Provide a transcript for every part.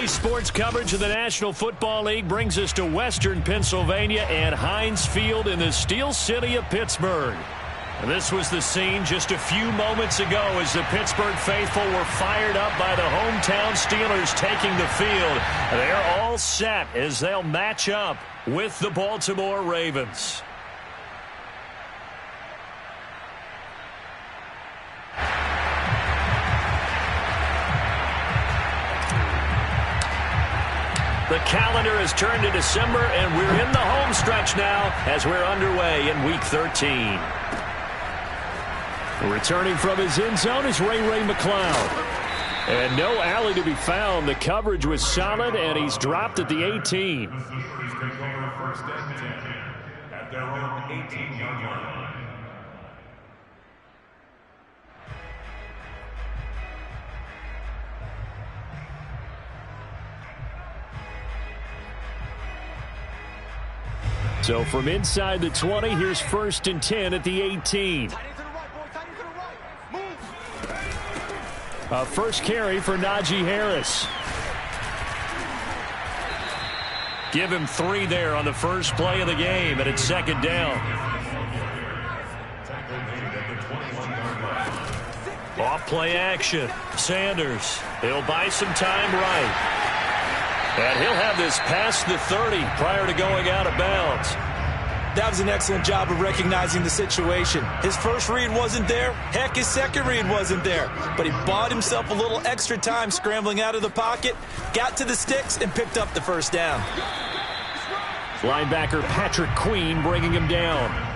Today's sports coverage of the National Football League brings us to Western Pennsylvania and Heinz Field in the Steel City of Pittsburgh. This was the scene just a few moments ago as the Pittsburgh faithful were fired up by the hometown Steelers taking the field. They're all set as they'll match up with the Baltimore Ravens. The calendar has turned to December, and we're in the home stretch now as we're underway in Week 13. Returning from his end zone is Ray McCloud. And no alley to be found. The coverage was solid, and he's dropped at the 18. First and 10 at their own 18-yard line. So from inside the 20, here's 1st and 10 at the 18. A first carry for Najee Harris. Give him 3 there on the first play of the game, and it's 2nd down. Off play action. Sanders. He'll buy some time right. And he'll have this past the 30 prior to going out of bounds. That was an excellent job of recognizing the situation. His first read wasn't there. Heck, his second read wasn't there. But he bought himself a little extra time scrambling out of the pocket, got to the sticks, and picked up the first down. Linebacker Patrick Queen bringing him down.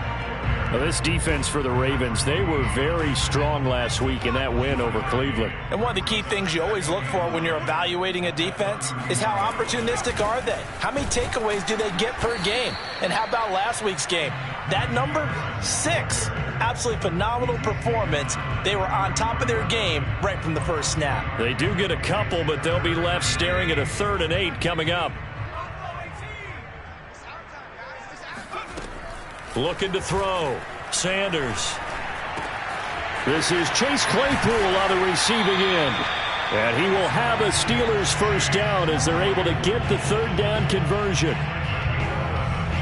Now this defense for the Ravens, they were very strong last week in that win over Cleveland. And one of the key things you always look for when you're evaluating a defense is how opportunistic are they? How many takeaways do they get per game? And how about last week's game? That number, 6. Absolutely phenomenal performance. They were on top of their game right from the first snap. They do get a couple, but they'll be left staring at a 3rd and 8 coming up. Looking to throw. Sanders. This is Chase Claypool on the receiving end. And he will have a Steelers first down as they're able to get the 3rd down conversion.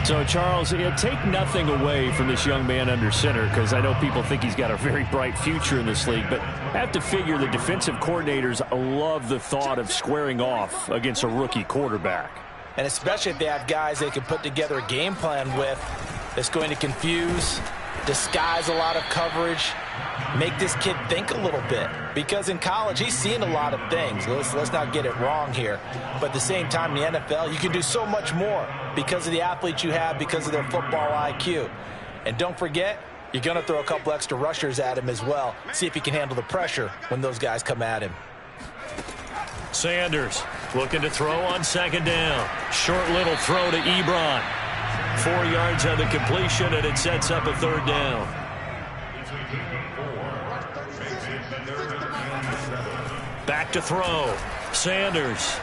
So, Charles, take nothing away from this young man under center, because I know people think he's got a very bright future in this league, but I have to figure the defensive coordinators love the thought of squaring off against a rookie quarterback. And especially if they have guys they can put together a game plan with that's going to confuse, disguise a lot of coverage, make this kid think a little bit. Because in college, he's seen a lot of things. Let's not get it wrong here. But at the same time, in the NFL, you can do so much more because of the athletes you have, because of their football IQ. And don't forget, you're going to throw a couple extra rushers at him as well. See if he can handle the pressure when those guys come at him. Sanders looking to throw on 2nd down. Short little throw to Ebron. 4 yards on the completion, and it sets up a 3rd down. Back to throw. Sanders.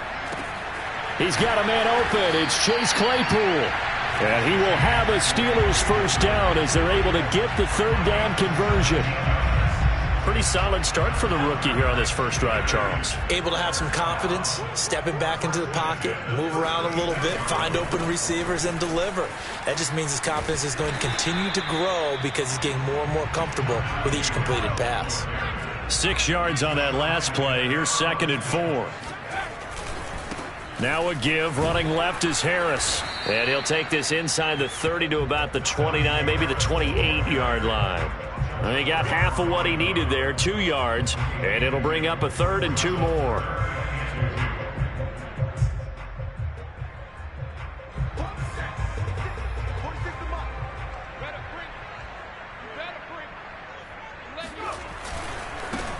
He's got a man open. It's Chase Claypool. And he will have a Steelers first down as they're able to get the 3rd down conversion. Pretty solid start for the rookie here on this first drive, Charles. Able to have some confidence, stepping back into the pocket, move around a little bit, find open receivers, and deliver. That just means his confidence is going to continue to grow because he's getting more and more comfortable with each completed pass. 6 yards on that last play. Here's 2nd and 4. Now a give. Running left is Harris. And he'll take this inside the 30 to about the 29, maybe the 28-yard line. And he got half of what he needed there, 2 yards, and it'll bring up a 3rd and 2 more.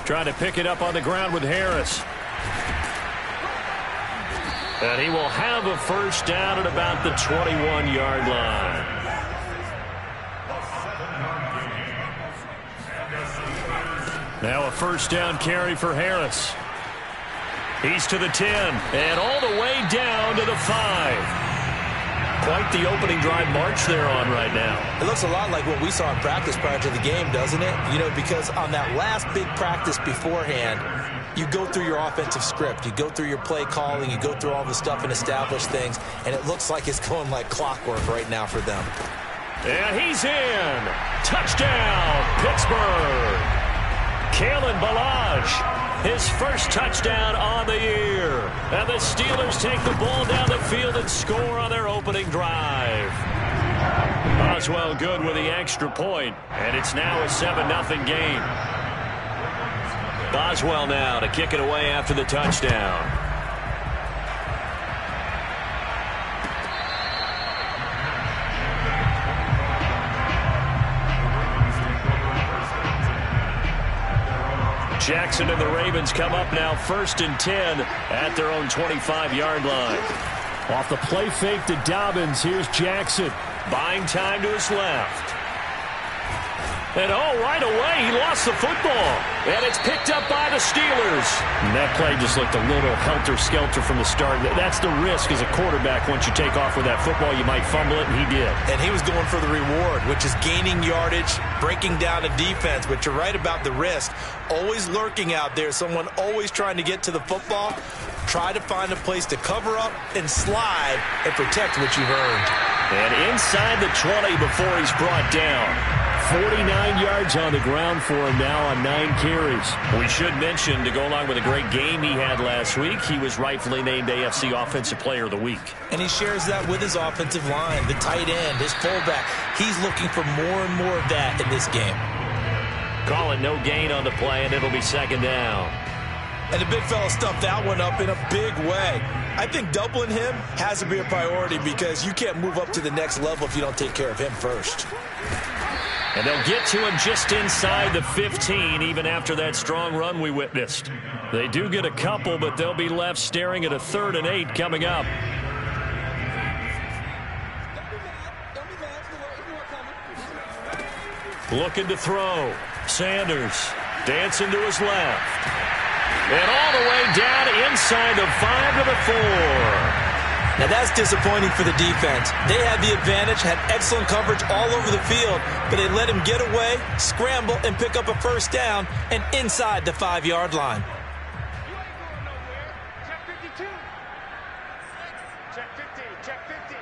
Trying to pick it up on the ground with Harris. And he will have a first down at about the 21-yard line. Now a first down carry for Harris. He's to the 10 and all the way down to the 5. Quite the opening drive march they're on right now. It looks a lot like what we saw in practice prior to the game, doesn't it? You know, because on that last big practice beforehand, you go through your offensive script. You go through your play calling. You go through all the stuff and establish things. And it looks like it's going like clockwork right now for them. And he's in. Touchdown, Pittsburgh. Kalen Ballage, his first touchdown on the year. And the Steelers take the ball down the field and score on their opening drive. Boswell good with the extra point, and it's now a 7-0 game. Boswell now to kick it away after the touchdown. Jackson and the Ravens come up now 1st and 10 at their own 25-yard line. Off the play fake to Dobbins, here's Jackson. Buying time to his left. And right away, he lost the football. And it's picked up by the Steelers. And that play just looked a little helter-skelter from the start. That's the risk as a quarterback. Once you take off with that football, you might fumble it, and he did. And he was going for the reward, which is gaining yardage, breaking down a defense. But you're right about the risk. Always lurking out there, someone always trying to get to the football. Try to find a place to cover up and slide and protect what you've earned. And inside the 20 before he's brought down. 49 yards on the ground for him now on 9 carries. We should mention, to go along with a great game he had last week, he was rightfully named AFC Offensive Player of the Week. And he shares that with his offensive line, the tight end, his fullback. He's looking for more and more of that in this game. Call it no gain on the play, and it'll be 2nd down. And the big fella stuffed that one up in a big way. I think doubling him has to be a priority because you can't move up to the next level if you don't take care of him first. And they'll get to him just inside the 15, even after that strong run we witnessed. They do get a couple, but they'll be left staring at a 3rd and 8 coming up. Looking to throw. Sanders dancing to his left. And all the way down inside the 5 to the 4. Now that's disappointing for the defense. They had the advantage, had excellent coverage all over the field, but they let him get away, scramble, and pick up a 1st down and inside the 5-yard line. You ain't going nowhere. Check 52. Check 50. Check 50.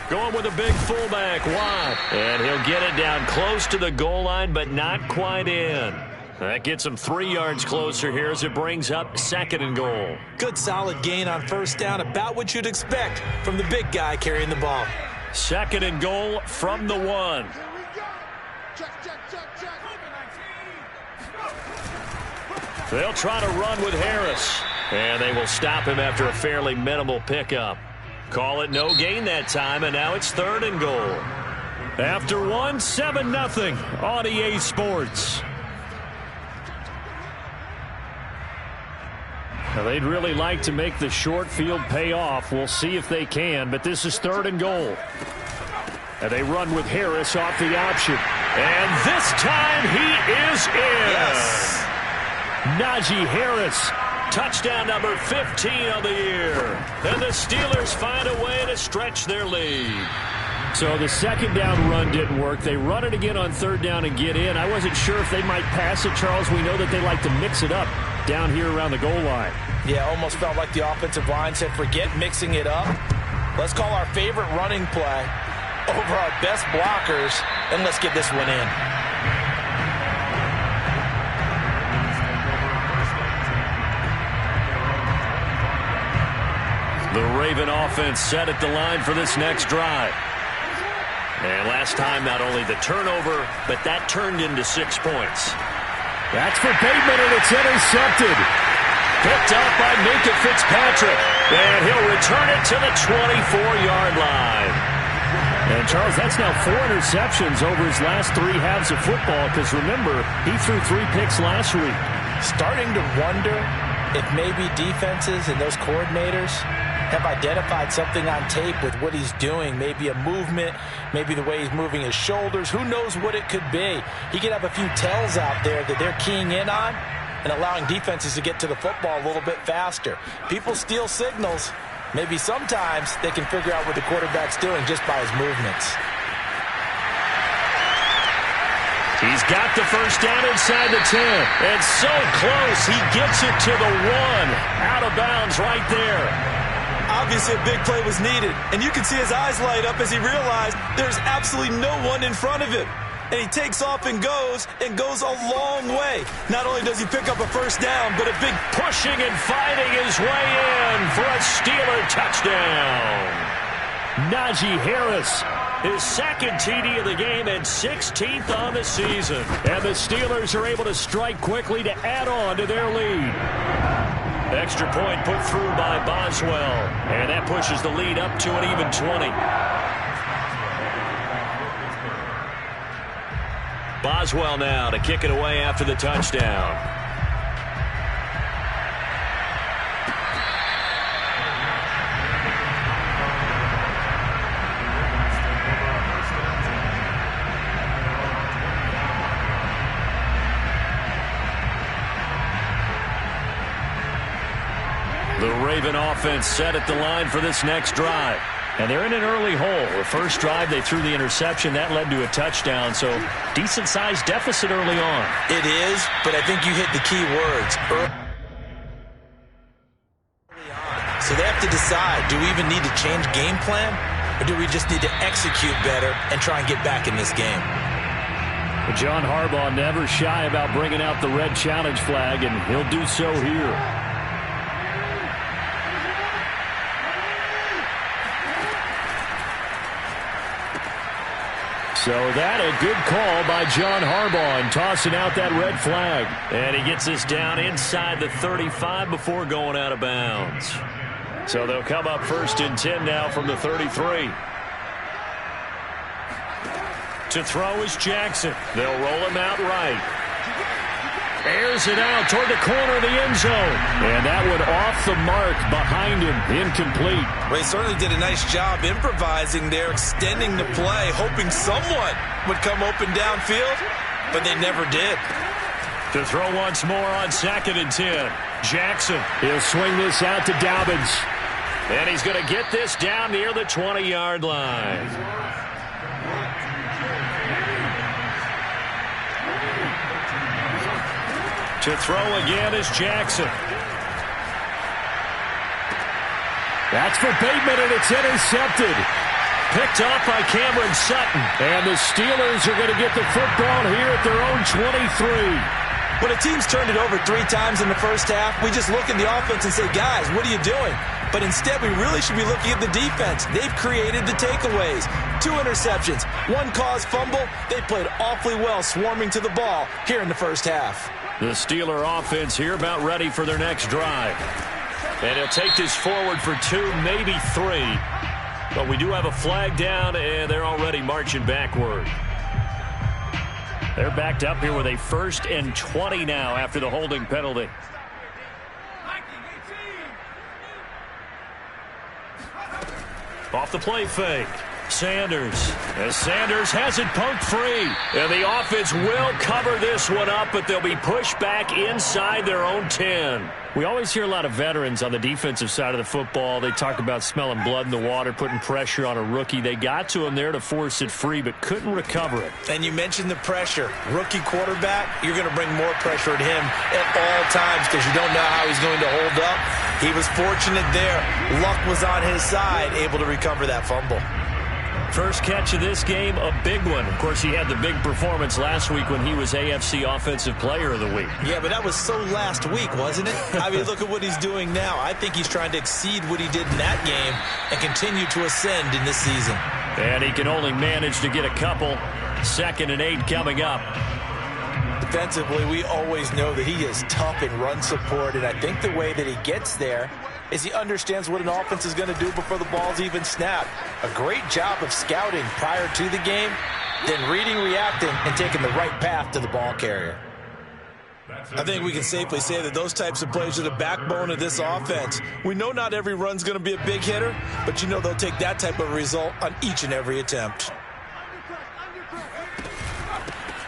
Going with a big fullback, Watt. And he'll get it down close to the goal line, but not quite in. That gets him 3 yards closer here as it brings up 2nd and goal. Good solid gain on 1st down, about what you'd expect from the big guy carrying the ball. 2nd and goal from the 1. Here we go. Check, check, check, check. They'll try to run with Harris. And they will stop him after a fairly minimal pickup. Call it no gain that time, and now it's 3rd and goal. After 1, 7-0 on EA Sports. Now, they'd really like to make the short field pay off. We'll see if they can, but this is 3rd and goal. And they run with Harris off the option. And this time he is in. Yes. Najee Harris, touchdown number 15 on the year. And the Steelers find a way to stretch their lead. So the 2nd down run didn't work. They run it again on 3rd down and get in. I wasn't sure if they might pass it, Charles. We know that they like to mix it up down here around the goal line. Yeah, almost felt like the offensive line said, forget mixing it up. Let's call our favorite running play over our best blockers, and let's get this one in. The Raven offense set at the line for this next drive. And last time, not only the turnover, but that turned into 6 points. That's for Bateman, and it's intercepted. Picked up by Minka Fitzpatrick. And he'll return it to the 24-yard line. And, Charles, that's now 4 interceptions over his last 3 halves of football, because, remember, he threw 3 picks last week. Starting to wonder if maybe defenses and those coordinators have identified something on tape with what he's doing. Maybe a movement, maybe the way he's moving his shoulders. Who knows what it could be? He could have a few tells out there that they're keying in on and allowing defenses to get to the football a little bit faster. People steal signals. Maybe sometimes they can figure out what the quarterback's doing just by his movements. He's got the first down inside the 10. And so close, he gets it to the 1. Out of bounds right there. Obviously, a big play was needed. And you can see his eyes light up as he realized there's absolutely no one in front of him. And he takes off and goes a long way. Not only does he pick up a first down, but a big pushing and fighting his way in for a Steeler touchdown. Najee Harris, his second TD of the game and 16th on the season. And the Steelers are able to strike quickly to add on to their lead. Extra point put through by Boswell. And that pushes the lead up to an even 20. Boswell now to kick it away after the touchdown. The Raven offense set at the line for this next drive. And they're in an early hole. The first drive, they threw the interception. That led to a touchdown, so decent-sized deficit early on. It is, but I think you hit the key words. Early on. So they have to decide, do we even need to change game plan, or do we just need to execute better and try and get back in this game? John Harbaugh never shy about bringing out the red challenge flag, and he'll do so here. So that a good call by John Harbaugh in tossing out that red flag. And he gets us down inside the 35 before going out of bounds. So they'll come up 1st and 10 now from the 33. To throw is Jackson. They'll roll him out right. Airs it out toward the corner of the end zone. And that one off the mark behind him. Incomplete. Well, he certainly did a nice job improvising there, extending the play, hoping someone would come open downfield, but they never did. To throw once more on 2nd and 10. Jackson. He'll swing this out to Dobbins. And he's going to get this down near the 20-yard line. To throw again is Jackson. That's for Bateman, and it's intercepted. Picked off by Cameron Sutton. And the Steelers are going to get the football here at their own 23. When a team's turned it over 3 times in the first half, we just look at the offense and say, guys, what are you doing? But instead, we really should be looking at the defense. They've created the takeaways. 2 interceptions, 1 caused fumble. They played awfully well swarming to the ball here in the first half. The Steeler offense here about ready for their next drive. And he'll take this forward for 2, maybe 3. But we do have a flag down, and they're already marching backward. They're backed up here with a 1st and 20 now after the holding penalty. Off the play fake. Sanders. As Sanders has it poked free. And the offense will cover this one up, but they'll be pushed back inside their own 10. We always hear a lot of veterans on the defensive side of the football. They talk about smelling blood in the water, putting pressure on a rookie. They got to him there to force it free, but couldn't recover it. And you mentioned the pressure. Rookie quarterback, you're going to bring more pressure at him at all times because you don't know how he's going to hold up. He was fortunate there. Luck was on his side, able to recover that fumble. First catch of this game, a big one. Of course, he had the big performance last week when he was AFC Offensive Player of the Week. Yeah, but that was so last week, wasn't it? I mean, look at what he's doing now. I think he's trying to exceed what he did in that game and continue to ascend in this season. And he can only manage to get a couple. 2nd and 8 coming up. Defensively, we always know that he is tough in run support, and I think the way that he gets there is he understands what an offense is going to do before the ball's even snapped. A great job of scouting prior to the game, then reading, reacting, and taking the right path to the ball carrier. I think we can safely say that those types of plays are the backbone of this offense. We know not every run's going to be a big hitter, but you know they'll take that type of result on each and every attempt.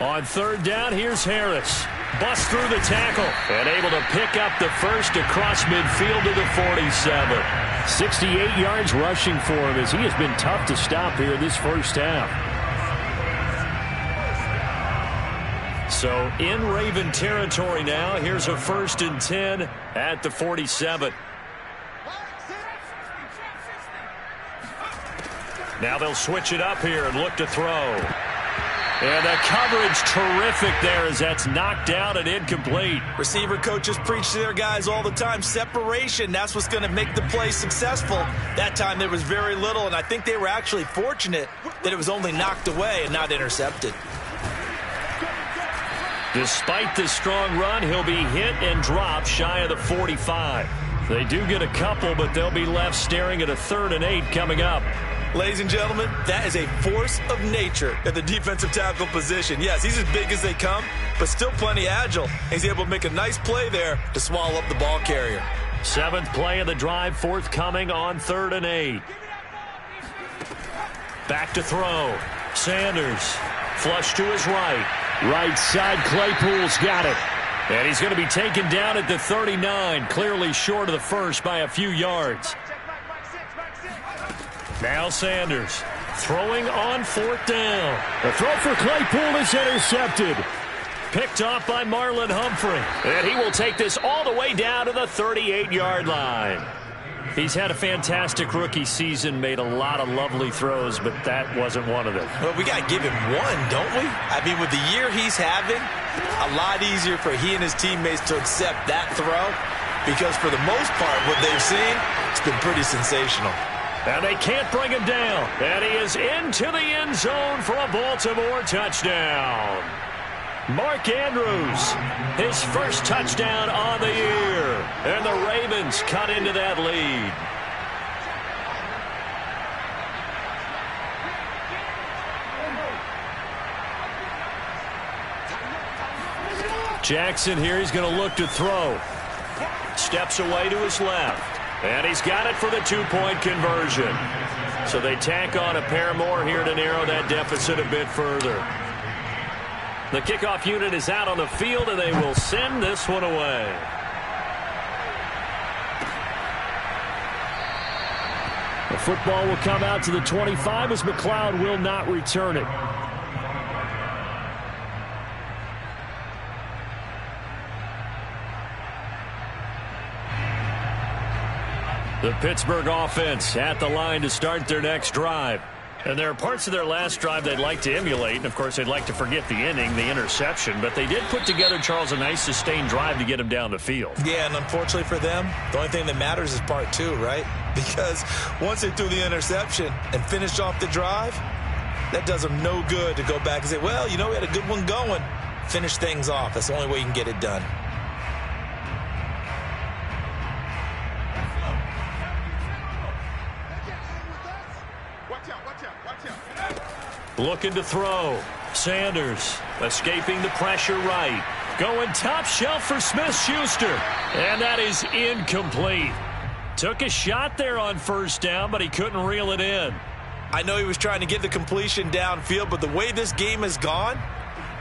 On 3rd down, here's Harris. Busts through the tackle and able to pick up the first across midfield to the 47. 68 yards rushing for him as he has been tough to stop here this first half. So in Raven territory now. Here's a 1st and 10 at the 47. Now they'll switch it up here and look to throw. And the coverage terrific there as that's knocked down and incomplete. Receiver coaches preach to their guys all the time. Separation, that's what's going to make the play successful. That time there was very little, and I think they were actually fortunate that it was only knocked away and not intercepted. Despite the strong run, he'll be hit and dropped shy of the 45. They do get a couple, but they'll be left staring at a 3rd and 8 coming up. Ladies and gentlemen, that is a force of nature at the defensive tackle position. Yes, he's as big as they come, but still plenty agile. He's able to make a nice play there to swallow up the ball carrier. 7th play of the drive, forthcoming on 3rd and 8. Back to throw. Sanders, flush to his right. Right side, Claypool's got it. And he's going to be taken down at the 39, clearly short of the first by a few yards. Now Sanders throwing on 4th down. The throw for Claypool is intercepted. Picked off by Marlon Humphrey. And he will take this all the way down to the 38-yard line. He's had a fantastic rookie season, made a lot of lovely throws, but that wasn't one of them. Well, we got to give him one, don't we? I mean, with the year he's having, a lot easier for he and his teammates to accept that throw because for the most part, what they've seen, it's been pretty sensational. And they can't bring him down. And he is into the end zone for a Baltimore touchdown. Mark Andrews, his first touchdown on the year. And the Ravens cut into that lead. Jackson here, he's going to look to throw. Steps away to his left. And he's got it for the 2-point conversion. So they tack on a pair more here to narrow that deficit a bit further. The kickoff unit is out on the field, and they will send this one away. The football will come out to the 25 as McLeod will not return it. The Pittsburgh offense at the line to start their next drive. And there are parts of their last drive they'd like to emulate. And, of course, they'd like to forget the inning, the interception. But they did put together, Charles, a nice sustained drive to get him down the field. Yeah, and unfortunately for them, the only thing that matters is part 2, right? Because once they threw the interception and finished off the drive, that does them no good to go back and say, well, you know, we had a good one going. Finish things off. That's the only way you can get it done. Looking to throw. Sanders escaping the pressure right. Going top shelf for Smith-Schuster. And that is incomplete. Took a shot there on 1st down, but he couldn't reel it in. I know he was trying to get the completion downfield, but the way this game has gone,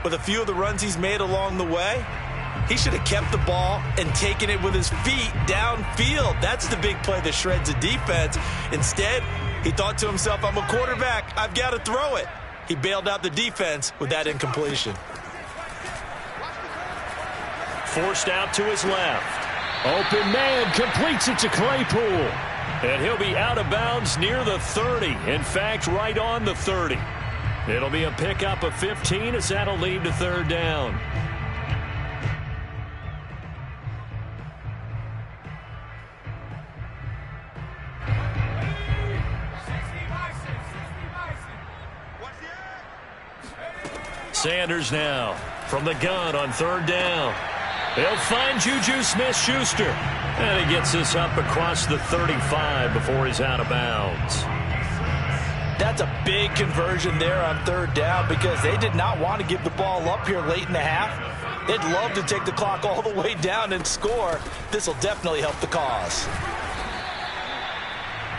with a few of the runs he's made along the way, he should have kept the ball and taken it with his feet downfield. That's the big play that shreds the defense. Instead, he thought to himself, I'm a quarterback. I've got to throw it. He bailed out the defense with that incompletion. Forced out to his left. Open man completes it to Claypool. And he'll be out of bounds near the 30. In fact, right on the 30. It'll be a pickup of 15 as that'll lead to 3rd down. Sanders now from the gun on 3rd down. He'll find Juju Smith-Schuster. And he gets this up across the 35 before he's out of bounds. That's a big conversion there on 3rd down because they did not want to give the ball up here late in the half. They'd love to take the clock all the way down and score. This will definitely help the cause.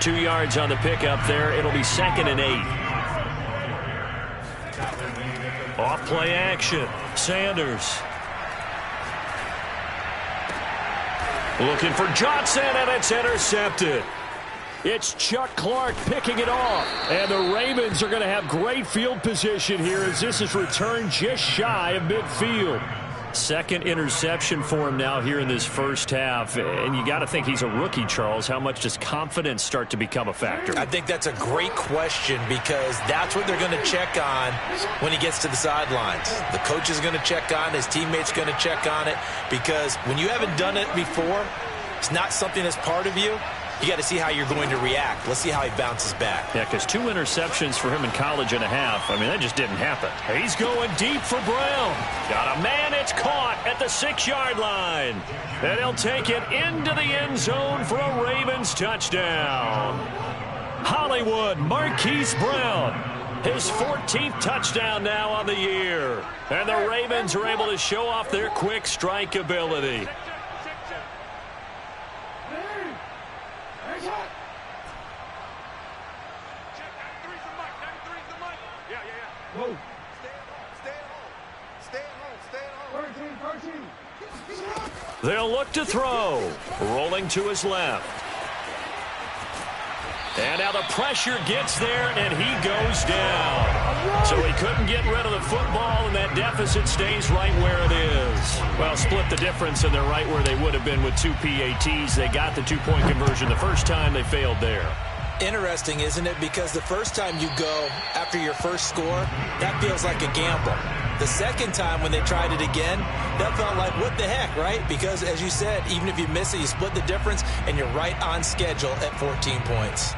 2 yards on the pickup there. It'll be 2nd and 8. Off play action. Sanders. Looking for Johnson, and it's intercepted. It's Chuck Clark picking it off. And the Ravens are going to have great field position here as this is returned just shy of midfield. Second interception for him now here in this first half. And you got to think he's a rookie, Charles. How much does confidence start to become a factor? I think that's a great question because that's what they're going to check on when he gets to the sidelines. The coach is going to check on it. His teammates going to check on it because when you haven't done it before, it's not something that's part of you. You got to see how you're going to react. Let's see how he bounces back. Yeah, because 2 interceptions for him in college and a half. I mean, that just didn't happen. He's going deep for Brown. Got a man. It's caught at the 6-yard line. And he'll take it into the end zone for a Ravens touchdown. Hollywood Marquise Brown. His 14th touchdown now on the year. And the Ravens are able to show off their quick strike ability. They'll look to throw. Rolling to his left. And now the pressure gets there, and he goes down. So he couldn't get rid of the football, and that deficit stays right where it is. Well, split the difference, and they're right where they would have been with 2 PATs. They got the 2-point conversion the first time. They failed there. Interesting, isn't it? Because the first time you go after your first score, that feels like a gamble. The second time when they tried it again, that felt like, what the heck, right? Because, as you said, even if you miss it, you split the difference, and you're right on schedule at 14 points.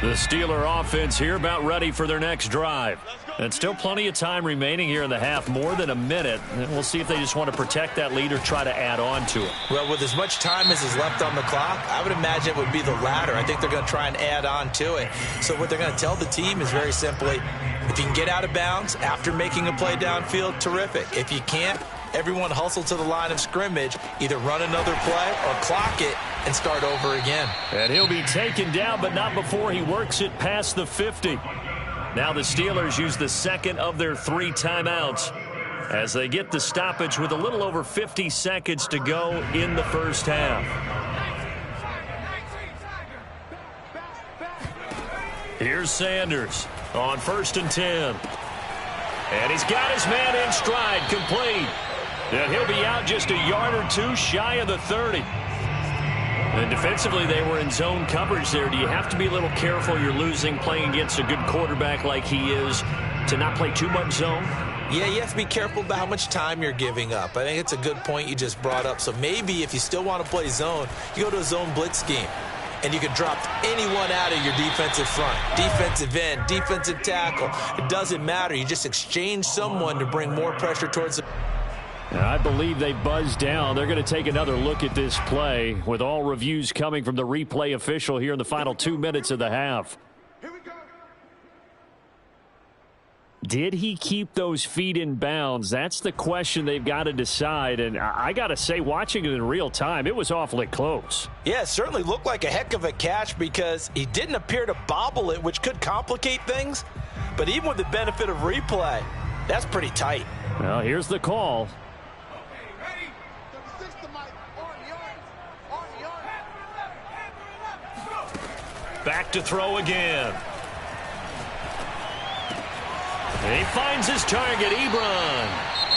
The Steeler offense here about ready for their next drive. And still plenty of time remaining here in the half, more than a minute. And we'll see if they just want to protect that lead or try to add on to it. Well, with as much time as is left on the clock, I would imagine it would be the latter. I think they're going to try and add on to it. So what they're going to tell the team is very simply, if you can get out of bounds after making a play downfield, terrific. If you can't, everyone hustle to the line of scrimmage, either run another play or clock it and start over again. And he'll be taken down, but not before he works it past the 50. Now the Steelers use the second of their 3 timeouts as they get the stoppage with a little over 50 seconds to go in the first half. Here's Sanders on 1st and 10. And he's got his man in stride, complete. And he'll be out just a yard or 2 shy of the 30. And defensively, they were in zone coverage there. Do you have to be a little careful? You're losing, playing against a good quarterback like he is, to not play too much zone? Yeah, you have to be careful about how much time you're giving up. I think it's a good point you just brought up. So maybe if you still want to play zone, you go to a zone blitz scheme. And you can drop anyone out of your defensive front, defensive end, defensive tackle. It doesn't matter. You just exchange someone to bring more pressure towards the... I believe they buzzed down. They're going to take another look at this play with all reviews coming from the replay official here in the final 2 minutes of the half. Here we go. Did he keep those feet in bounds? That's the question they've got to decide. And I got to say, watching it in real time, it was awfully close. Yeah, it certainly looked like a heck of a catch because he didn't appear to bobble it, which could complicate things. But even with the benefit of replay, that's pretty tight. Well, here's the call. Back to throw again. And he finds his target, Ebron.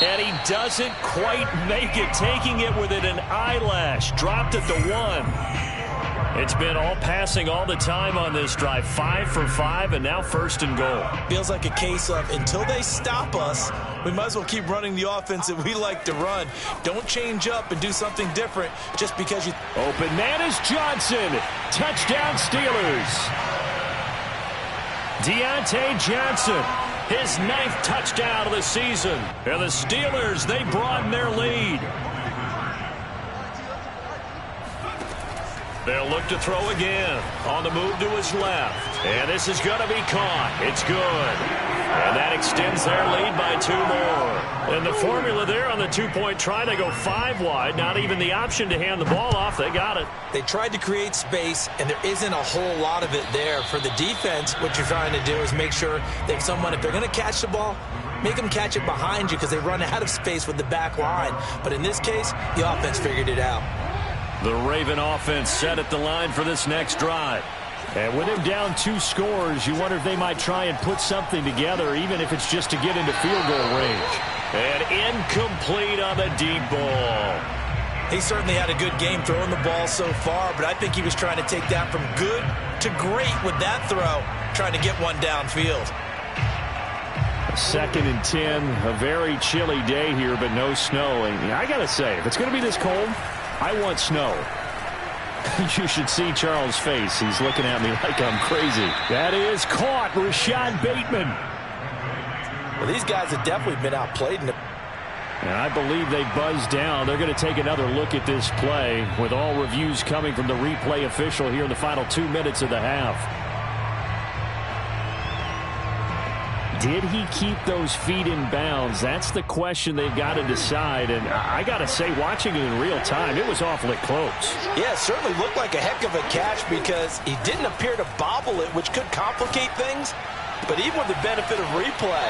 And he doesn't quite make it, taking it within an eyelash. Dropped at the 1. It's been all passing all the time on this drive. 5 for 5, and now 1st and goal. Feels like a case of until they stop us, we might as well keep running the offense that we like to run. Don't change up and do something different just because you... Open man is Johnson. Touchdown Steelers. Deontay Johnson, his 9th touchdown of the season. And the Steelers, they broaden their lead. They'll look to throw again. On the move to his left. And this is going to be caught. It's good. And that extends their lead by 2 more. And the formula there on the two-point try, they go 5 wide. Not even the option to hand the ball off. They got it. They tried to create space, and there isn't a whole lot of it there. For the defense, what you're trying to do is make sure that if they're going to catch the ball, make them catch it behind you because they run out of space with the back line. But in this case, the offense figured it out. The Raven offense set at the line for this next drive. And with him down 2 scores, you wonder if they might try and put something together, even if it's just to get into field goal range. And incomplete on the deep ball. He certainly had a good game throwing the ball so far, but I think he was trying to take that from good to great with that throw, trying to get one downfield. 2nd and 10, a very chilly day here, but no snow. And I got to say, if it's going to be this cold, I want snow. You should see Charles' face. He's looking at me like I'm crazy. That is caught. Rashad Bateman. Well, these guys have definitely been outplayed. And I believe they buzzed down. They're going to take another look at this play with all reviews coming from the replay official here in the final 2 minutes of the half. Did he keep those feet in bounds? That's the question they've got to decide. And I got to say, watching it in real time, it was awfully close. Yeah, it certainly looked like a heck of a catch because he didn't appear to bobble it, which could complicate things. But even with the benefit of replay,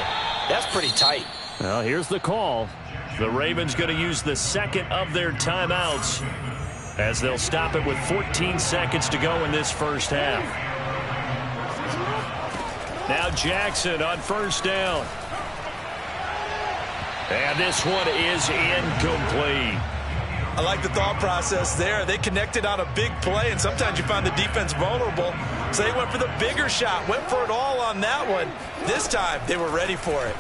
that's pretty tight. Well, here's the call. The Ravens going to use the 2nd of their timeouts as they'll stop it with 14 seconds to go in this first half. Now Jackson on 1st down. And this one is incomplete. I like the thought process there. They connected on a big play, and sometimes you find the defense vulnerable. So they went for the bigger shot, went for it all on that one. This time, they were ready for it.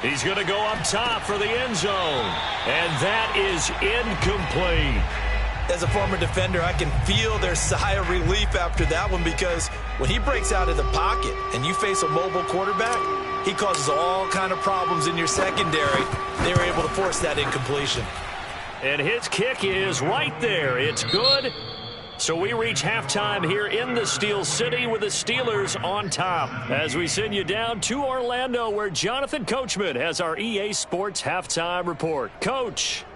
He's going to go up top for the end zone. And that is incomplete. As a former defender, I can feel their sigh of relief after that one because when he breaks out of the pocket and you face a mobile quarterback, he causes all kind of problems in your secondary. They were able to force that incompletion. And his kick is right there. It's good. So we reach halftime here in the Steel City with the Steelers on top. As we send you down to Orlando where Jonathan Coachman has our EA Sports halftime report. Coach.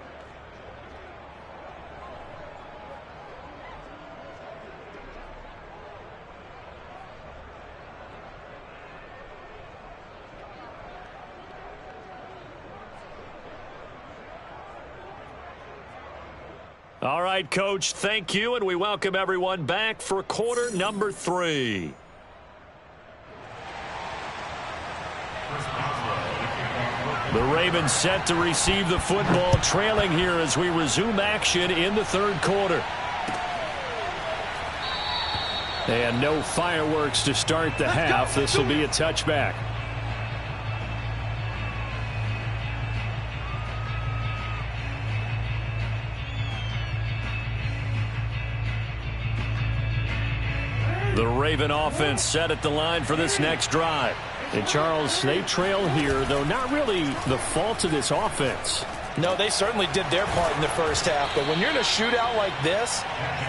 All right, Coach, thank you, and we welcome everyone back for quarter number 3. The Ravens set to receive the football, trailing here as we resume action in the 3rd quarter. And no fireworks to start the half. This will be a touchback. The Raven offense set at the line for this next drive. And, Charles, they trail here, though not really the fault of this offense. No, they certainly did their part in the first half. But when you're in a shootout like this,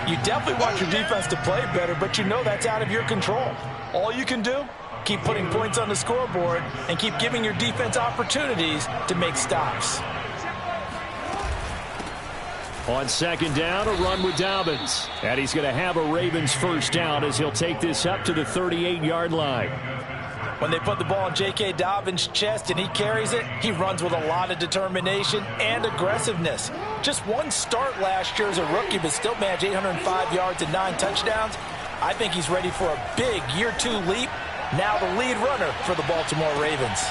you definitely want your defense to play better, but you know that's out of your control. All you can do, keep putting points on the scoreboard and keep giving your defense opportunities to make stops. On 2nd down, a run with Dobbins. And he's going to have a Ravens first down as he'll take this up to the 38-yard line. When they put the ball in J.K. Dobbins' chest and he carries it, he runs with a lot of determination and aggressiveness. Just one start last year as a rookie, but still managed 805 yards and 9 touchdowns. I think he's ready for a big year 2 leap. Now the lead runner for the Baltimore Ravens.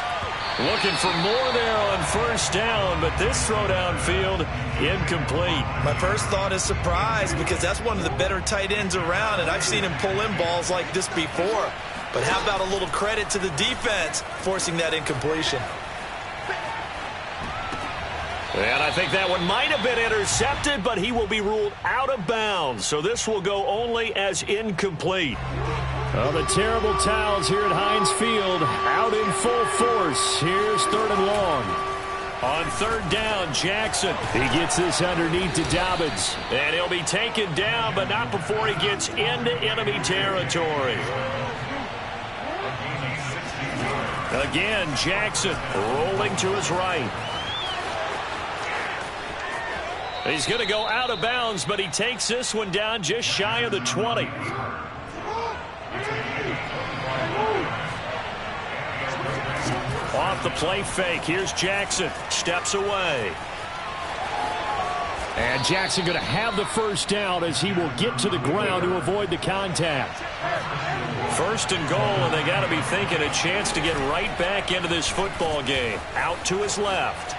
Looking for more there on 1st down, but this throw downfield incomplete. My first thought is surprise because that's one of the better tight ends around, and I've seen him pull in balls like this before. But how about a little credit to the defense forcing that incompletion? And I think that one might have been intercepted, but he will be ruled out of bounds. So this will go only as incomplete. Well, the terrible towels here at Heinz Field out in full force. Here's 3rd and long. On 3rd down, Jackson. He gets this underneath to Dobbins. And he'll be taken down, but not before he gets into enemy territory. Again, Jackson rolling to his right. He's going to go out of bounds, but he takes this one down just shy of the 20. Off the play fake. Here's Jackson. Steps away. And Jackson going to have the first down as he will get to the ground to avoid the contact. First and goal, and they got to be thinking a chance to get right back into this football game. Out to his left.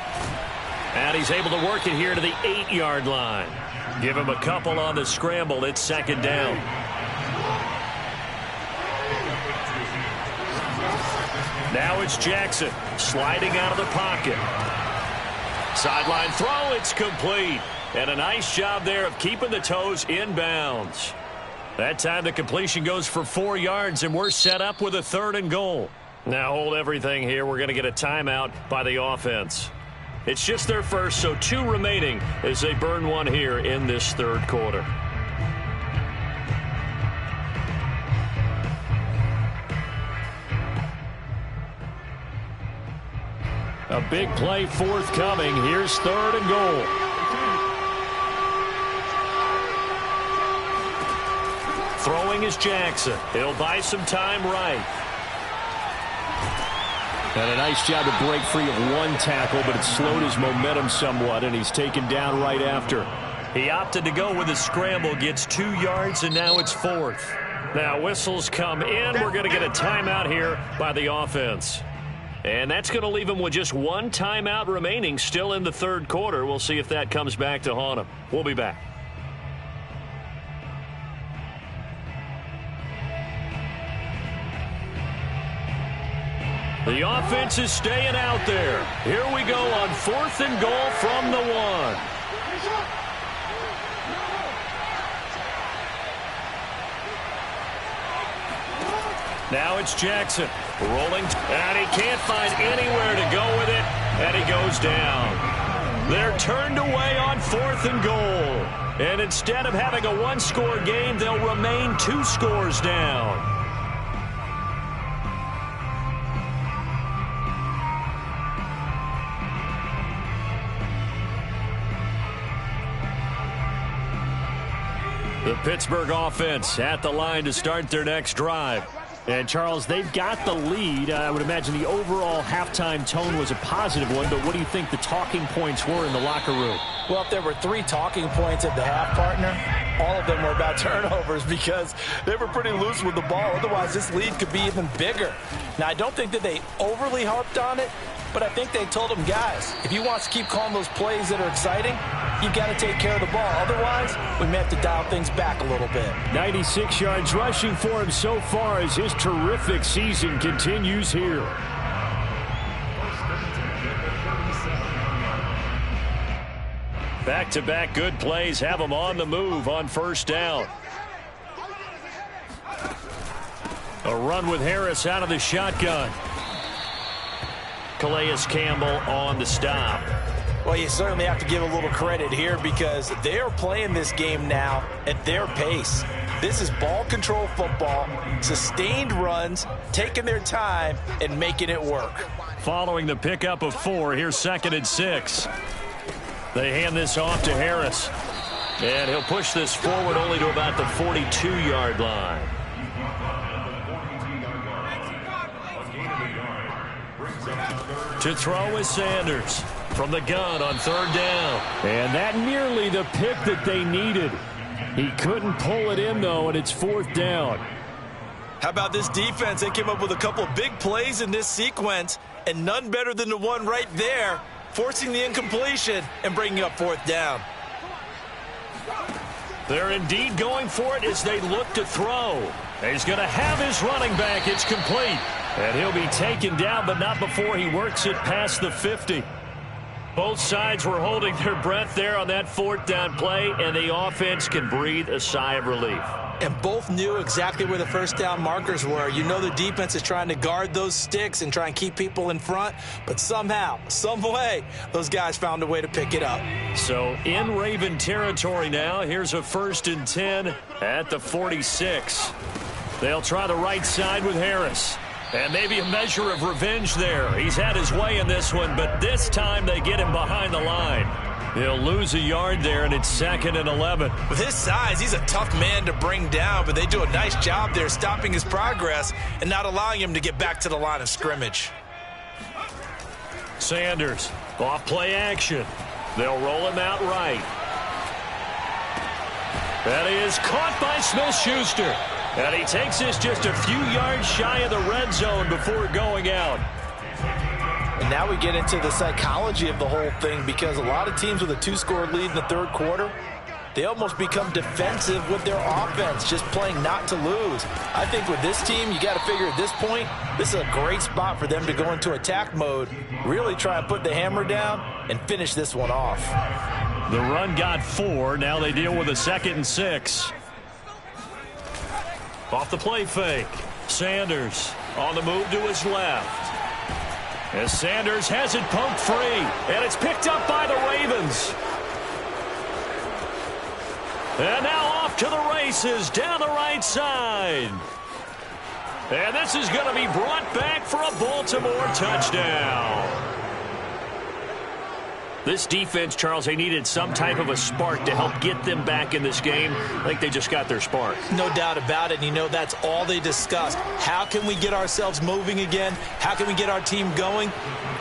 And he's able to work it here to the 8-yard line. Give him a couple on the scramble. It's second down. Now it's Jackson sliding out of the pocket. Sideline throw, it's complete. And a nice job there of keeping the toes in bounds. That time the completion goes for 4 yards, and we're set up with a 3rd and goal. Now hold everything here. We're going to get a timeout by the offense. It's just their first, so 2 remaining as they burn one here in this 3rd quarter. A big play forthcoming. Here's 3rd and goal. Throwing is Jackson. He'll buy some time right. And a nice job to break free of one tackle, but it slowed his momentum somewhat, and he's taken down right after. He opted to go with a scramble, gets 2 yards, and now it's 4th. Now whistles come in. We're going to get a timeout here by the offense. And that's going to leave him with just 1 timeout remaining still in the 3rd quarter. We'll see if that comes back to haunt him. We'll be back. The offense is staying out there. Here we go on 4th and goal from the 1. Now it's Jackson rolling, and he can't find anywhere to go with it, and he goes down. They're turned away on 4th and goal, and instead of having a 1-score game, they'll remain 2 scores down. The Pittsburgh offense at the line to start their next drive. And, Charles, they've got the lead. I would imagine the overall halftime tone was a positive one, but what do you think the talking points were in the locker room? Well, if there were 3 talking points at the half, partner, all of them were about turnovers because they were pretty loose with the ball. Otherwise, this lead could be even bigger. Now, I don't think that they overly harped on it, but I think they told them, guys, if you want to keep calling those plays that are exciting, you've got to take care of the ball. Otherwise, we may have to dial things back a little bit. 96 yards rushing for him so far as his terrific season continues here. Back-to-back good plays have him on the move on 1st down. A run with Harris out of the shotgun. Calais Campbell on the stop. Well, you certainly have to give a little credit here because they are playing this game now at their pace. This is ball control football, sustained runs, taking their time, and making it work. Following the pickup of 4, here's 2nd and 6. They hand this off to Harris. And he'll push this forward only to about the 42-yard line. To throw is Sanders from the gun on 3rd down. And that nearly the pick that they needed. He couldn't pull it in, though, and it's 4th down. How about this defense? They came up with a couple of big plays in this sequence, and none better than the one right there, forcing the incompletion and bringing up 4th down. They're indeed going for it as they look to throw. He's going to have his running back. It's complete. And he'll be taken down, but not before he works it past the 50. Both sides were holding their breath there on that 4th down play, and the offense can breathe a sigh of relief. And both knew exactly where the 1st down markers were. You know the defense is trying to guard those sticks and try and keep people in front, but somehow, some way, those guys found a way to pick it up. So in Raven territory now, here's a 1st and 10 at the 46. They'll try the right side with Harris. And maybe a measure of revenge there. He's had his way in this one, but this time they get him behind the line. He'll lose a yard there, and it's 2nd and 11. With his size, he's a tough man to bring down, but they do a nice job there stopping his progress and not allowing him to get back to the line of scrimmage. Sanders, off play action. They'll roll him out right. And he is caught by Smith-Schuster. And he takes this just a few yards shy of the red zone before going out. And now we get into the psychology of the whole thing, because a lot of teams with a 2-score lead in the third quarter, they almost become defensive with their offense, just playing not to lose. I think with this team, you got to figure at this point, this is a great spot for them to go into attack mode, really try and put the hammer down and finish this one off. The run got 4. Now they deal with a 2nd and 6. Off the play fake. Sanders on the move to his left. As Sanders has it poked free. And it's picked up by the Ravens. And now off to the races down the right side. And this is going to be brought back for a Baltimore touchdown. This defense, Charles, they needed some type of a spark to help get them back in this game. I think they just got their spark. No doubt about it. And you know, that's all they discussed. How can we get ourselves moving again? How can we get our team going?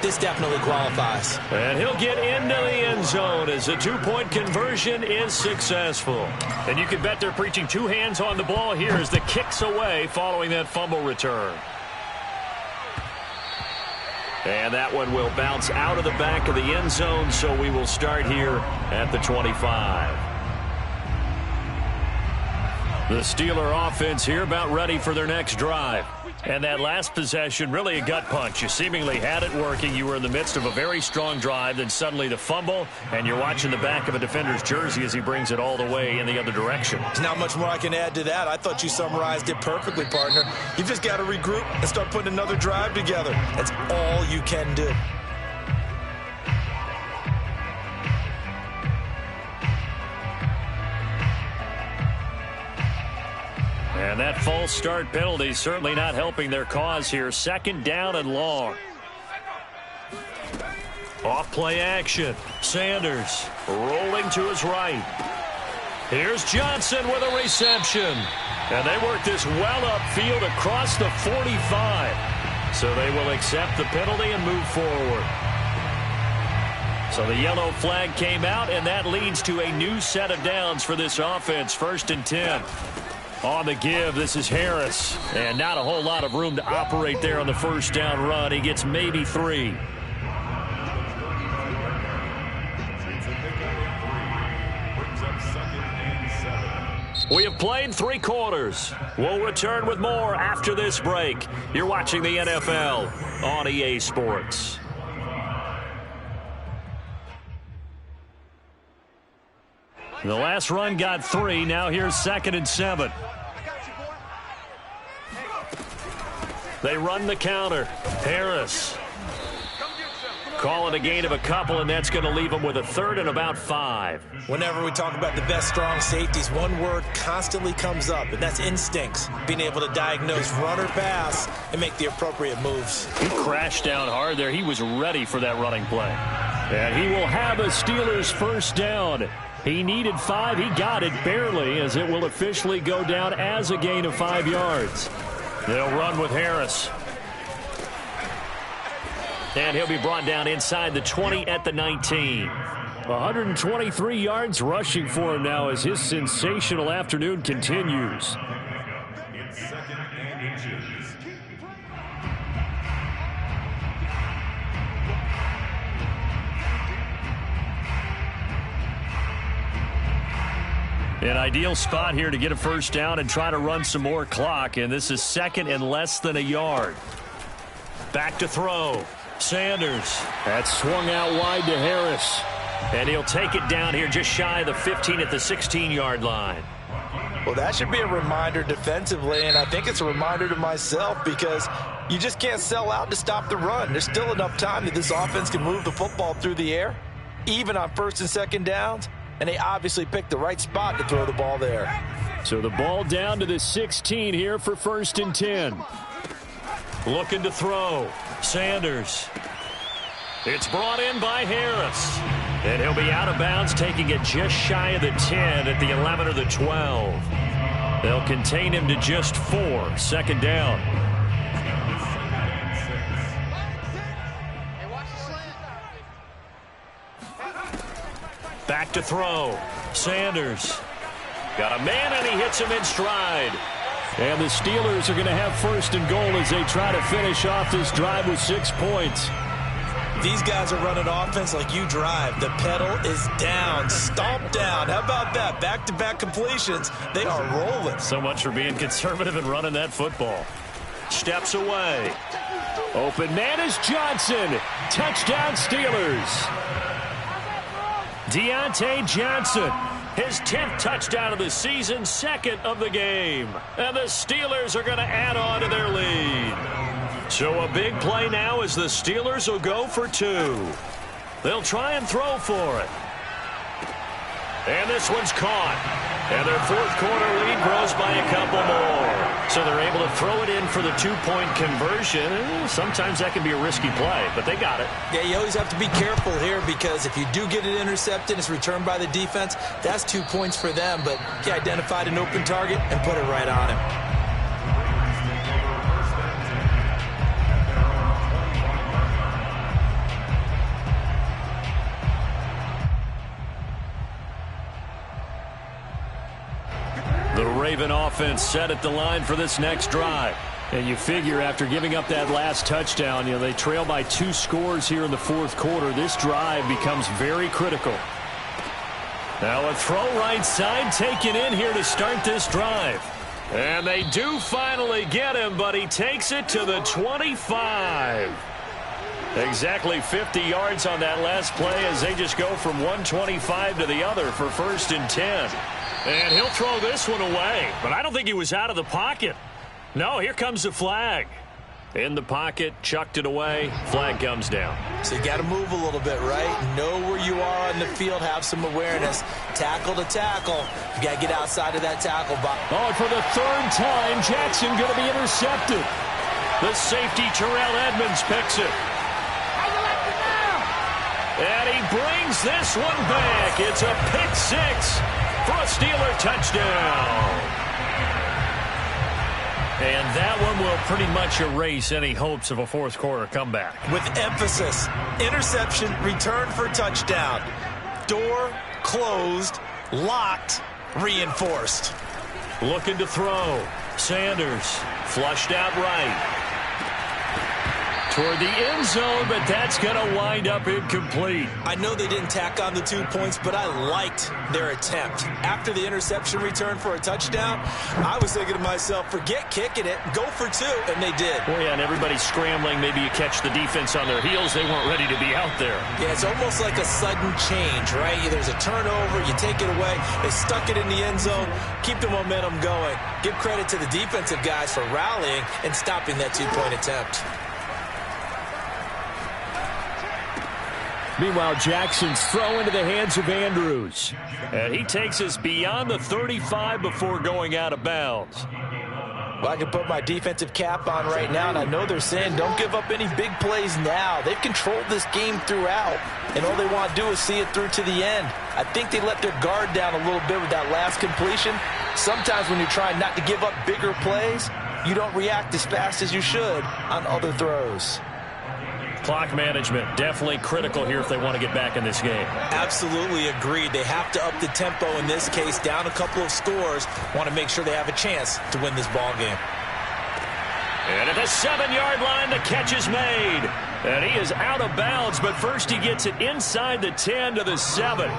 This definitely qualifies. And he'll get into the end zone as the 2-point conversion is successful. And you can bet they're preaching 2 hands on the ball here as the kick's away following that fumble return. And that one will bounce out of the back of the end zone, so we will start here at the 25. The Steeler offense here about ready for their next drive. And that last possession, really a gut punch. You seemingly had it working. You were in the midst of a very strong drive, then suddenly the fumble, and you're watching the back of a defender's jersey as he brings it all the way in the other direction. There's not much more I can add to that. I thought you summarized it perfectly, partner. You've just got to regroup and start putting another drive together. That's all you can do. And that false start penalty certainly not helping their cause here. 2nd down and long. Off play action. Sanders rolling to his right. Here's Johnson with a reception. And they work this well upfield across the 45. So they will accept the penalty and move forward. So the yellow flag came out, and that leads to a new set of downs for this offense. 1st and 10. On the give, this is Harris. And not a whole lot of room to operate there on the 1st down run. He gets maybe 3. We have played 3 quarters. We'll return with more after this break. You're watching the NFL on EA Sports. The last run got 3. Now here's 2nd and 7. They run the counter. Harris. Call it a gain of a couple, and that's going to leave them with a 3rd and about 5. Whenever we talk about the best strong safeties, one word constantly comes up, and that's instincts. Being able to diagnose run or pass and make the appropriate moves. He crashed down hard there. He was ready for that running play. And he will have a Steelers 1st down. He needed 5. He got it barely, as it will officially go down as a gain of 5 yards. They'll run with Harris. And he'll be brought down inside the 20 at the 19. 123 yards rushing for him now as his sensational afternoon continues. It's 2nd and inches. An ideal spot here to get a 1st down and try to run some more clock. And this is 2nd and less than a yard. Back to throw. Sanders. That's swung out wide to Harris. And he'll take it down here just shy of the 15 at the 16-yard line. Well, that should be a reminder defensively, and I think it's a reminder to myself, because you just can't sell out to stop the run. There's still enough time that this offense can move the football through the air, even on 1st and 2nd downs, and they obviously picked the right spot to throw the ball there. So the ball down to the 16 here for 1st and 10. Looking to throw. Sanders. It's brought in by Harris. And he'll be out of bounds, taking it just shy of the 10 at the 11 or the 12. They'll contain him to just 4. Second down. Back to throw. Sanders. Got a man, and he hits him in stride. And the Steelers are going to have first and goal as they try to finish off this drive with 6 points. These guys are running offense like you drive. The pedal is down, stomp down. How about that? Back-to-back completions. They are rolling. So much for being conservative and running that football. Steps away. Open man is Johnson. Touchdown Steelers. Deontay Johnson. His 10th touchdown of the season, 2nd of the game. And the Steelers are going to add on to their lead. So a big play now as the Steelers will go for 2. They'll try and throw for it. And this one's caught. And their 4th quarter lead grows by a couple more. So they're able to throw it in for the 2-point conversion. Sometimes that can be a risky play, but they got it. Yeah, you always have to be careful here because if you do get it intercepted, it's returned by the defense. That's 2 points for them, but he identified an open target and put it right on him. The Raven offense set at the line for this next drive. And you figure after giving up that last touchdown, they trail by 2 scores here in the 4th quarter. This drive becomes very critical. Now a throw right side taken in here to start this drive. And they do finally get him, but he takes it to the 25. Exactly 50 yards on that last play as they just go from 125 to the other for 1st and 10. And he'll throw this one away, but I don't think he was out of the pocket. No, here comes the flag. In the pocket, chucked it away, flag comes down. So you got to move a little bit, right? Know where you are on the field, have some awareness. Tackle to tackle. You got to get outside of that tackle box. Oh, and for the 3rd time, Jackson going to be intercepted. The safety, Terrell Edmonds, picks it. And he brings this one back. It's a pick 6 for a Steeler touchdown. And that one will pretty much erase any hopes of a 4th quarter comeback. With emphasis, interception, return for touchdown. Door closed, locked, reinforced. Looking to throw. Sanders flushed out right. Toward the end zone, but that's going to wind up incomplete. I know they didn't tack on the 2 points, but I liked their attempt. After the interception return for a touchdown, I was thinking to myself, forget kicking it, go for 2, and they did. Well, yeah, and everybody's scrambling. Maybe you catch the defense on their heels. They weren't ready to be out there. Yeah, it's almost like a sudden change, right? There's a turnover, you take it away, they stuck it in the end zone, keep the momentum going. Give credit to the defensive guys for rallying and stopping that 2-point attempt. Meanwhile, Jackson's throw into the hands of Andrews. And he takes us beyond the 35 before going out of bounds. Well, I can put my defensive cap on right now, and I know they're saying don't give up any big plays now. They've controlled this game throughout, and all they want to do is see it through to the end. I think they let their guard down a little bit with that last completion. Sometimes when you're trying not to give up bigger plays, you don't react as fast as you should on other throws. Clock management definitely critical here if they want to get back in this game. Absolutely agreed. They have to up the tempo in this case, down a couple of scores. Want to make sure they have a chance to win this ball game. And at the 7-yard line, the catch is made. And he is out of bounds, but first he gets it inside the 10 to the 7.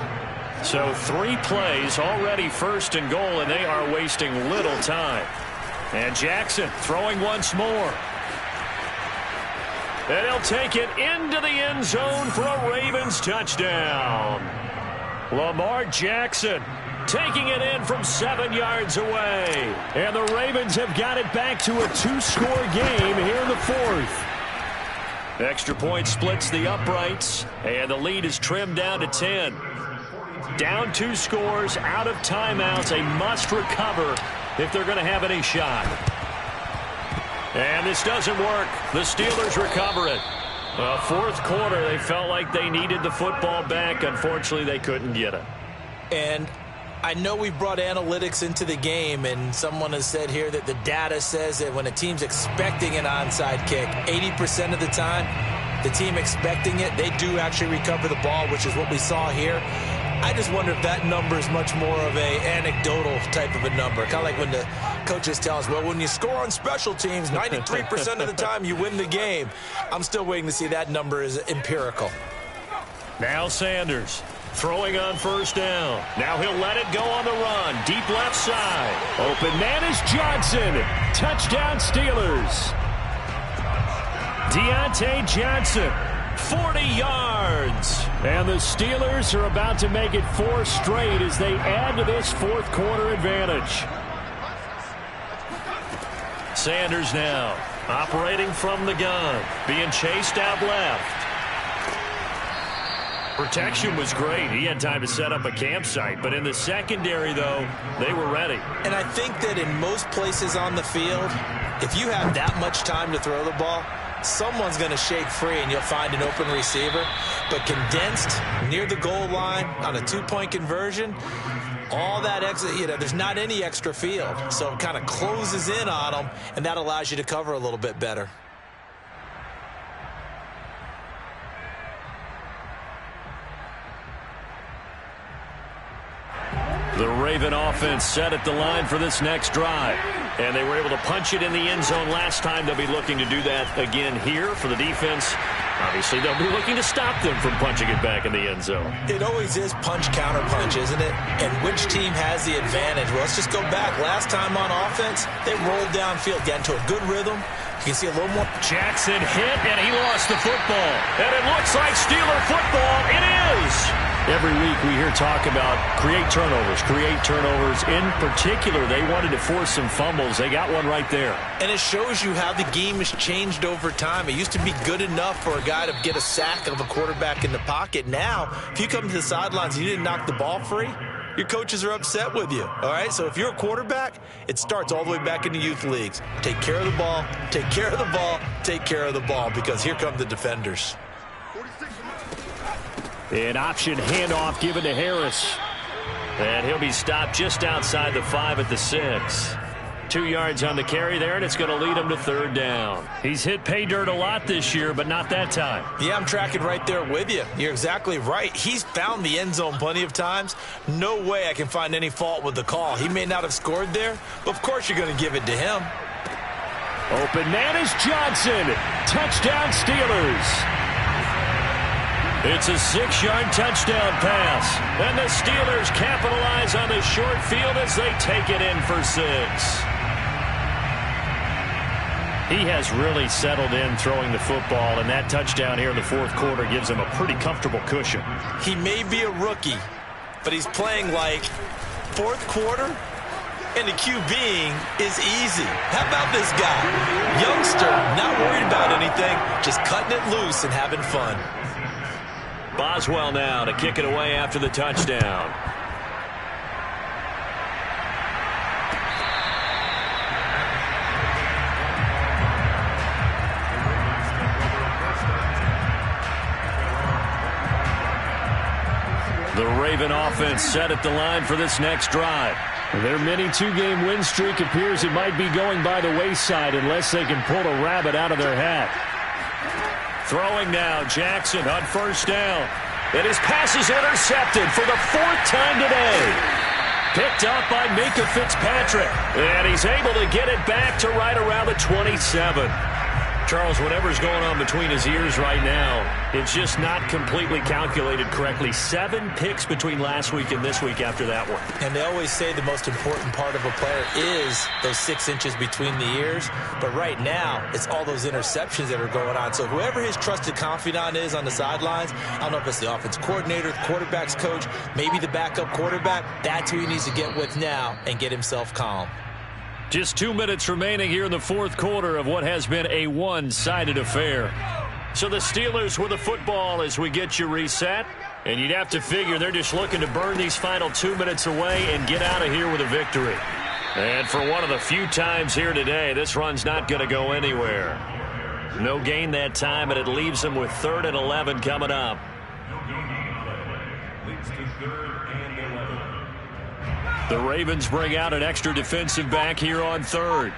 So 3 plays, already 1st and goal, and they are wasting little time. And Jackson throwing once more. And he'll take it into the end zone for a Ravens touchdown. Lamar Jackson taking it in from 7 yards away. And the Ravens have got it back to a 2-score game here in the 4th. Extra point splits the uprights, and the lead is trimmed down to 10. Down 2 scores, out of timeouts, a must recover if they're going to have any shot. And this doesn't work. The Steelers recover it. Fourth quarter, they felt like they needed the football back. Unfortunately, they couldn't get it. And I know we brought analytics into the game, and someone has said here that the data says that when a team's expecting an onside kick, 80% of the time, the team expecting it, they do actually recover the ball, which is what we saw here. I just wonder if that number is much more of a anecdotal type of a number. Kind of like when the coaches tell us, well, when you score on special teams, 93% of the time you win the game. I'm still waiting to see that number is empirical. Now Sanders throwing on first down. Now he'll let it go on the run. Deep left side. Open man is Johnson. Touchdown Steelers. Deontay Johnson, 40 yards. And the Steelers are about to make it 4 straight as they add to this fourth quarter advantage. Sanders now operating from the gun, being chased out left. Protection was great. He had time to set up a campsite. But in the secondary, though, they were ready. And I think that in most places on the field, if you have that much time to throw the ball, someone's going to shake free and you'll find an open receiver. But condensed near the goal line on a 2-point conversion, all that extra, there's not any extra field. So it kind of closes in on them, and that allows you to cover a little bit better. The Raven offense set at the line for this next drive. And they were able to punch it in the end zone last time. They'll be looking to do that again here for the defense. Obviously, they'll be looking to stop them from punching it back in the end zone. It always is punch-counter-punch, isn't it? And which team has the advantage? Well, let's just go back. Last time on offense, they rolled downfield, got into a good rhythm. You can see a little more. Jackson hit, and he lost the football. And it looks like Steeler football. It is. Every week we hear talk about create turnovers. In particular, they wanted to force some fumbles. They got one right there. And it shows you how the game has changed over time. It used to be good enough for a guy to get a sack of a quarterback in the pocket. Now, if you come to the sidelines and you didn't knock the ball free, your coaches are upset with you, all right? So if you're a quarterback, it starts all the way back in the youth leagues. Take care of the ball, take care of the ball, take care of the ball, because here come the defenders. An option handoff given to Harris. And he'll be stopped just outside the 5 at the 6. 2 yards on the carry there, and it's going to lead him to third down. He's hit pay dirt a lot this year, but not that time. Yeah, I'm tracking right there with you. You're exactly right. He's found the end zone plenty of times. No way I can find any fault with the call. He may not have scored there, but of course you're going to give it to him. Open man is Johnson. Touchdown Steelers. It's a 6-yard touchdown pass. And the Steelers capitalize on the short field as they take it in for 6. He has really settled in throwing the football, and that touchdown here in the fourth quarter gives him a pretty comfortable cushion. He may be a rookie, but he's playing like fourth quarter, and the QBing is easy. How about this guy? Youngster, not worried about anything, just cutting it loose and having fun. Boswell now to kick it away after the touchdown. The Raven offense set at the line for this next drive. Their mini 2-game win streak appears it might be going by the wayside unless they can pull a rabbit out of their hat. Throwing now, Jackson on first down. And his pass is intercepted for the 4th time today. Picked up by Minka Fitzpatrick. And he's able to get it back to right around the 27. Charles, whatever's going on between his ears right now, it's just not completely calculated correctly. 7 picks between last week and this week after that one. And they always say the most important part of a player is those 6 inches between the ears. But right now, it's all those interceptions that are going on. So whoever his trusted confidant is on the sidelines, I don't know if it's the offense coordinator, the quarterback's coach, maybe the backup quarterback, that's who he needs to get with now and get himself calm. Just 2 minutes remaining here in the fourth quarter of what has been a one-sided affair. So the Steelers with the football as we get you reset. And you'd have to figure they're just looking to burn these final 2 minutes away and get out of here with a victory. And for one of the few times here today, this run's not going to go anywhere. No gain that time, and it leaves them with 3rd and 11 coming up. Leads to 3rd and 11. The Ravens bring out an extra defensive back here on 3rd.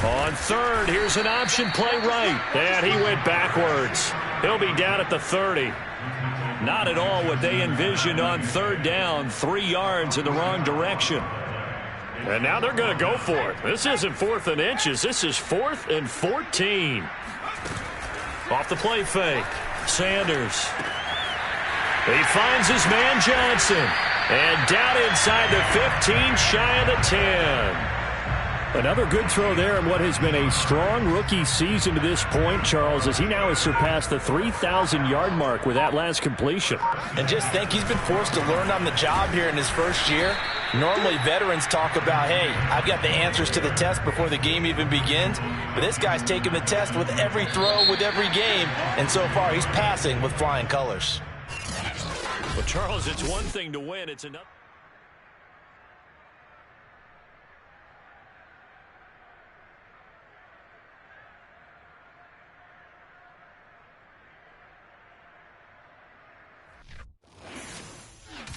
On 3rd, here's an option play right. And he went backwards. He'll be down at the 30. Not at all what they envisioned on 3rd down. 3 yards in the wrong direction. And now they're going to go for it. This isn't 4th and inches. This is 4th and 14. Off the play fake. Sanders. He finds his man Johnson. And down inside the 15, shy of the 10. Another good throw there in what has been a strong rookie season to this point, Charles, as he now has surpassed the 3,000-yard mark with that last completion. And just think, he's been forced to learn on the job here in his first year. Normally, veterans talk about, hey, I've got the answers to the test before the game even begins. But this guy's taking the test with every throw, with every game. And so far, he's passing with flying colors. Well, Charles, it's one thing to win. It's another.